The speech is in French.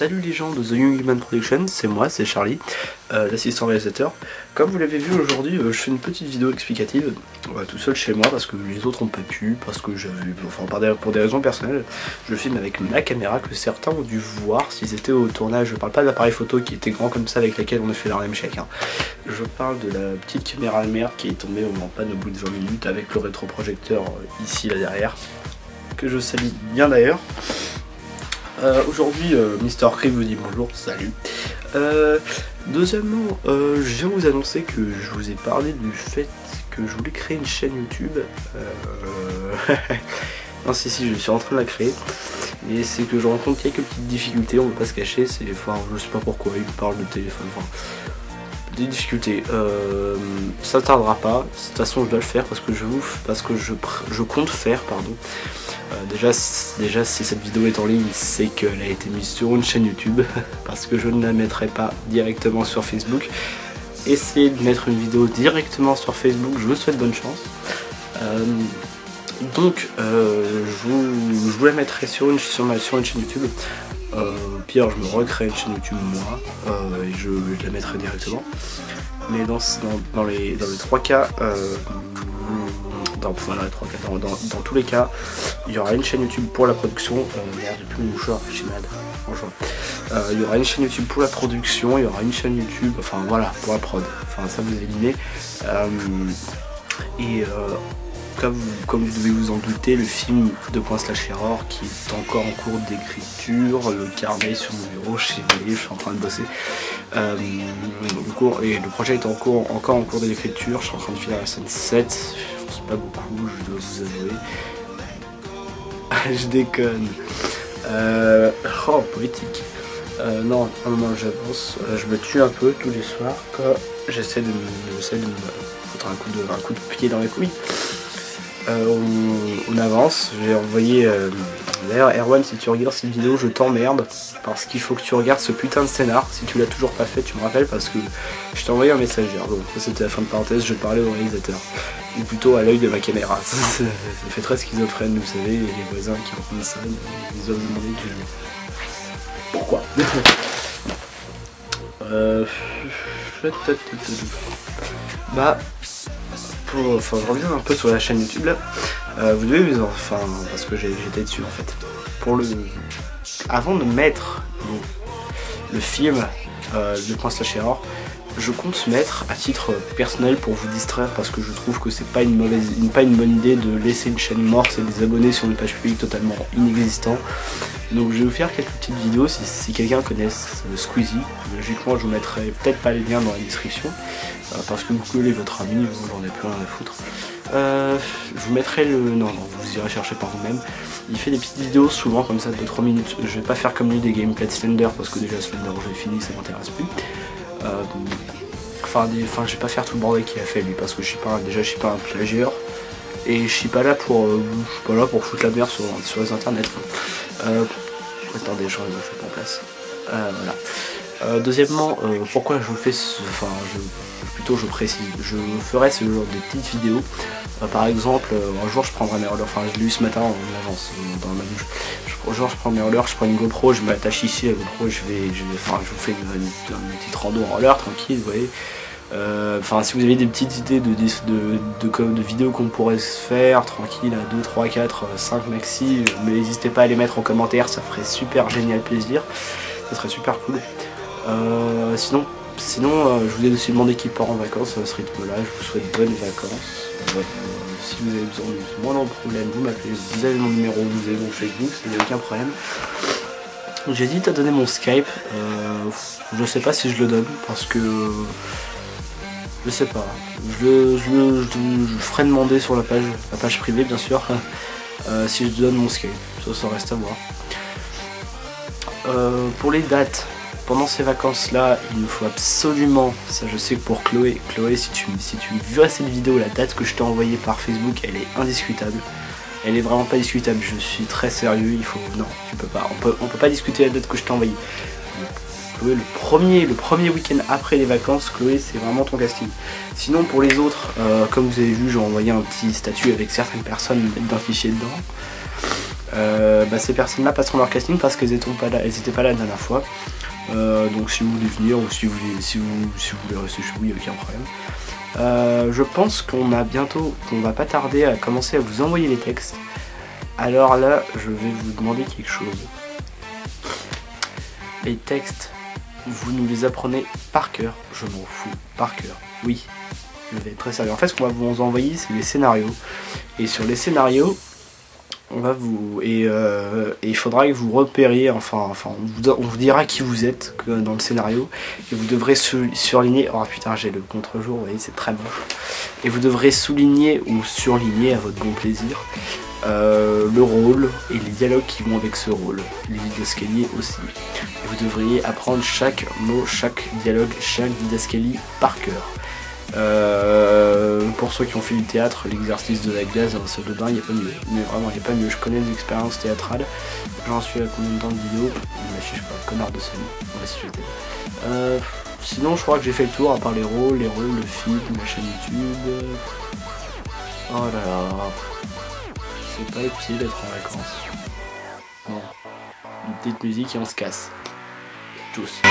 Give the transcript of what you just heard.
Salut les gens de The Young Human Production, c'est moi, c'est Charlie, l'assistant réalisateur. Comme vous l'avez vu aujourd'hui, je fais une petite vidéo explicative, tout seul chez moi parce que les autres n'ont pas pu, parce que j'avais, pour des raisons personnelles, je filme avec ma caméra que certains ont dû voir s'ils étaient au tournage. Je parle pas de l'appareil photo qui était grand comme ça avec laquelle on a fait l'Harlem Shake, hein. Je parle de la petite caméra mère qui est tombée en panne au bout de 20 minutes avec le rétroprojecteur ici là derrière, que je salue bien d'ailleurs. Aujourd'hui, Mr. Cree vous dit bonjour, salut. Deuxièmement, je viens vous annoncer que je vous ai parlé du fait que je voulais créer une chaîne YouTube. Non, si, je suis en train de la créer. Et c'est que je rencontre quelques petites difficultés, on ne peut pas se cacher. C'est, je sais pas pourquoi, il me parle de téléphone. Des difficultés. Ça ne tardera pas. De toute façon, je dois le faire parce que je compte faire, pardon. Déjà si cette vidéo est en ligne, c'est qu'elle a été mise sur une chaîne YouTube parce que je ne la mettrai pas directement sur Facebook. Essayez de mettre une vidéo directement sur Facebook, je vous souhaite bonne chance. Je vous la mettrai sur une chaîne YouTube. Au pire, je me recrée une chaîne YouTube moi et je la mettrai directement. Mais dans les trois cas, dans tous les cas, il y aura une chaîne YouTube pour la production. Merde, j'ai plus mon mouchoir, je suis malade, franchement. Il y aura une chaîne YouTube pour la production, il y aura une chaîne YouTube, enfin voilà, pour la prod. Enfin, ça vous éliminez. Comme vous devez vous en douter, le film de /Error qui est encore en cours d'écriture, le carnet sur mon bureau, je suis en train de bosser. Et le projet est encore en cours d'écriture, je suis en train de finir la scène 7, je pense pas beaucoup, je dois vous avouer. Je déconne. Oh, poétique. Non, j'avance, je me tue un peu tous les soirs quand j'essaie de me foutre un coup de pied dans les couilles. On avance, j'ai envoyé d'ailleurs Erwan, si tu regardes cette vidéo je t'emmerde parce qu'il faut que tu regardes ce putain de scénar. Si tu l'as toujours pas fait, tu me rappelles parce que je t'ai envoyé un message hier. Bon, ça c'était la fin de parenthèse, je parlais au réalisateur ou plutôt à l'œil de ma caméra. Ça fait très schizophrène, vous savez, les voisins qui entendent ça, ils doivent me demander pourquoi. Je reviens un peu sur la chaîne YouTube là. Vous devez parce que j'étais dessus en fait. Avant de mettre le film de /Error, je compte mettre à titre personnel pour vous distraire parce que je trouve que c'est pas une bonne idée de laisser une chaîne morte et des abonnés sur une page publique totalement inexistant. Donc je vais vous faire quelques petites vidéos si quelqu'un connaît Squeezie. Logiquement je vous mettrai peut-être pas les liens dans la description parce que vous collez votre ami, j'en ai plus rien à foutre. Je vous mettrai non, vous irez chercher par vous-même. Il fait des petites vidéos souvent comme ça de 3 minutes. Je vais pas faire comme lui des gameplays de Slender parce que déjà Slender j'ai fini, ça m'intéresse plus. Je vais pas faire tout le bordel qu'il a fait lui parce que je suis pas un plagieur et je suis pas là pour foutre la merde sur les internets. Attendez, je remets mon en place. Voilà. Deuxièmement, pourquoi je fais je précise, je ferai ce genre de petites vidéos. Par exemple, un jour je prendrai mes rollers, je l'ai eu ce matin en avance dans ma douche. Un jour je prends mes rollers, je prends une GoPro, je m'attache ici à la GoPro, je vous fais une petite rando en roller tranquille, vous voyez. Si vous avez des petites idées de vidéos qu'on pourrait se faire tranquille à 2, 3, 4, 5 maxi, mais n'hésitez pas à les mettre en commentaire, ça ferait super génial plaisir, ça serait super cool. Sinon, je vous ai aussi demandé qui part en vacances à ce rythme-là, je vous souhaite bonnes vacances. Si vous avez besoin de moi, non problème, vous m'appelez, vous avez mon numéro, vous avez mon Facebook, il n'y a aucun problème. J'hésite à donner mon Skype, je sais pas si je le donne parce que je sais pas, je ferai demander sur la page privée bien sûr, si je donne mon Skype, ça reste à voir. Pour les dates, pendant ces vacances là, il nous faut absolument, ça je sais que pour Chloé, si tu vois cette vidéo, la date que je t'ai envoyée par Facebook, elle est indiscutable. Elle est vraiment pas discutable, je suis très sérieux, non, tu peux pas, on peut pas discuter la date que je t'ai envoyée. Chloé, le premier week-end après les vacances, Chloé, c'est vraiment ton casting. Sinon pour les autres, comme vous avez vu, j'ai envoyé un petit statut avec certaines personnes identifiées dedans. ces personnes-là passeront leur casting parce qu'elles n'étaient pas là la dernière fois. Donc si vous voulez venir ou si vous voulez rester chez vous, il n'y a aucun problème. Je pense qu'on va pas tarder à commencer à vous envoyer les textes. Alors là, je vais vous demander quelque chose. Les textes, vous nous les apprenez par cœur. Je m'en fous, par cœur. Oui, je vais être très sérieux. En fait, ce qu'on va vous envoyer, c'est les scénarios. Et sur les scénarios, il faudra que vous repériez, on vous dira qui vous êtes dans le scénario, et vous devrez surligner, oh putain j'ai le contre-jour, vous voyez c'est très moche, et vous devrez souligner ou surligner à votre bon plaisir le rôle et les dialogues qui vont avec ce rôle, les didascalies aussi. Et vous devriez apprendre chaque mot, chaque dialogue, chaque didascalie par cœur. Pour ceux qui ont fait du théâtre, l'exercice de la glace dans la salle de bain, il n'y a pas mieux. Mais vraiment, il n'y a pas mieux. Je connais des expériences théâtrales. J'en suis à combien de temps de vidéo? Je sais pas, connard de Sony. Ouais, si j'étais. Sinon, je crois que j'ai fait le tour, à part les rôles, le film, la chaîne YouTube. Oh là là. C'est pas utile d'être en vacances. Bon. Une petite musique et on se casse. Tous.